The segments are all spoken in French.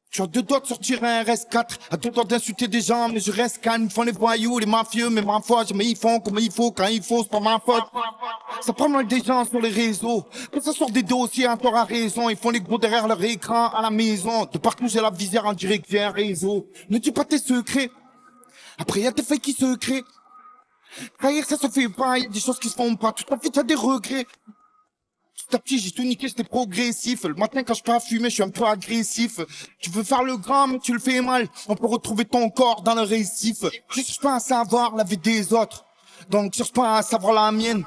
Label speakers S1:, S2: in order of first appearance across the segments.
S1: Je suis à deux doigts de sortir un RS4, à deux doigts d'insulter des gens, mais je reste calme. Ils font les voyous, les mafieux, mais ma foi, mais ils font comme il faut, quand il faut, c'est pas ma faute. Ça prend mal des gens sur les réseaux, que ça sort des dossiers, encore à raison. Ils font les gros derrière leur écran à la maison. De partout j'ai la visière en direct, j'ai un réseau. Ne dis pas tes secrets. Après y a des faits qui se créent. Trahir ça se fait pas, y a des choses qui se font pas. Tout à fait t'as des regrets. Petit à petit, j'ai tout niqué, c'était progressif. Le matin, quand je pars fumer, je suis un peu agressif. Tu veux faire le grand, mais tu le fais mal. On peut retrouver ton corps dans le récif. Je cherche pas à savoir la vie des autres. Donc, cherche pas à savoir la mienne.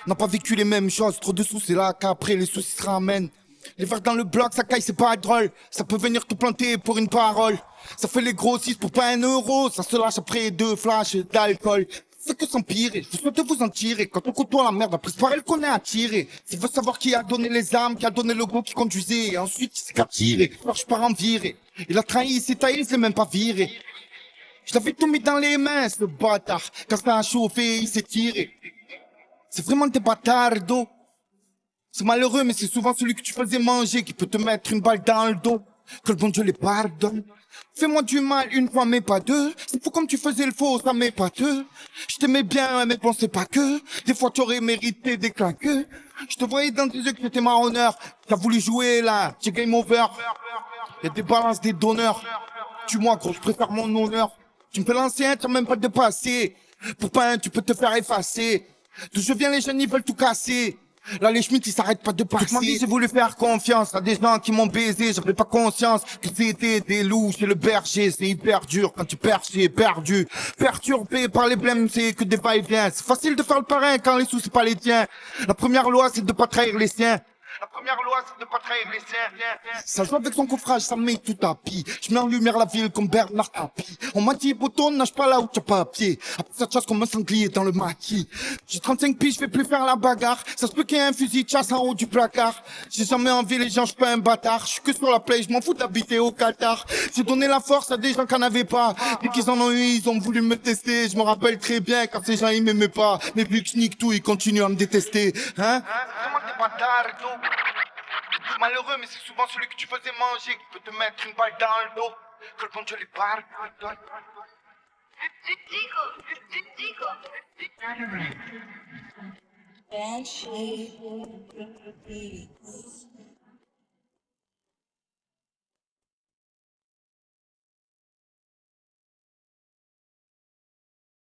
S1: On n'a pas vécu les mêmes choses. Trop de sous, c'est là qu'après, les soucis se ramènent. Les verres dans le bloc, ça caille, c'est pas drôle. Ça peut venir te planter pour une parole. Ça fait les grossistes pour pas 1 euro. Ça se lâche après 2 flashs d'alcool. C'est que s'empirer, je souhaite vous en tirer. Quand on côtoie la merde, après c'est par elle qu'on est attiré. S'il veut savoir qui a donné les armes, qui a donné le goût, qui conduisait, et ensuite il s'est qu'à tirer. Alors je pars en virée. Il a trahi, il s'est taillé, il s'est même pas viré. Je l'avais tout mis dans les mains, ce bâtard. Quand ça a chauffé, il s'est tiré. C'est vraiment des bâtards. C'est malheureux, mais c'est souvent celui que tu faisais manger qui peut te mettre une balle dans le dos. Que le bon Dieu les pardonne. Fais-moi du mal une fois, mais pas deux. C'est fou comme tu faisais le faux, ça m'est pas deux. Je t'aimais bien, mais bon, c'est pas que. Des fois, tu aurais mérité des claques. Je te voyais dans tes yeux que t'étais marronneur. T'as voulu jouer, là. J'ai game over. Y'a des balances, des donneurs. Tue-moi, gros, je préfère mon honneur. Tu me fais l'ancien, t'as même pas de passé. Pour pas un, tu peux te faire effacer. D'où je viens, les jeunes, ils veulent tout casser. Là, les Schmitt, ils s'arrêtent pas de passer. Toute ma vie, j'ai voulu faire confiance à des gens qui m'ont baisé. J'avais pas conscience qu'ils étaient des loups chez le berger. C'est hyper dur quand tu perds, c'est perdu. Perturbé par les blèmes, c'est que des va-et-vient. C'est facile de faire le parrain quand les sous, c'est pas les tiens. La première loi, c'est de pas trahir les siens. La première loi, c'est de pas trahir les siens. Ça joue avec son coffrage, ça met tout à pied. Je mets en lumière la ville comme Bernard Tapie. On m'a dit, Bouton, nage pas là où t'as pas pied. Après cette chasse comme un sanglier dans le maquis. J'ai 35 piges, je vais plus faire la bagarre. Ça se peut qu'il y ait un fusil de chasse en haut du placard. J'ai jamais envie les gens, je suis pas un bâtard. Je suis que sur la play, je m'en fous d'habiter au Qatar. J'ai donné la force à des gens qui en avaient pas. Dès qu'ils en ont eu, ils ont voulu me tester. Je me rappelle très bien quand ces gens ils m'aimaient pas. Mais vu que je nique tout, ils continuent à me détester. Hein? Vraiment des bâtards, c'est malheureux, mais c'est souvent celui que tu faisais manger qui peut te mettre une balle dans le dos. Que le bon Dieu les pardonne.
S2: Bad shade beats.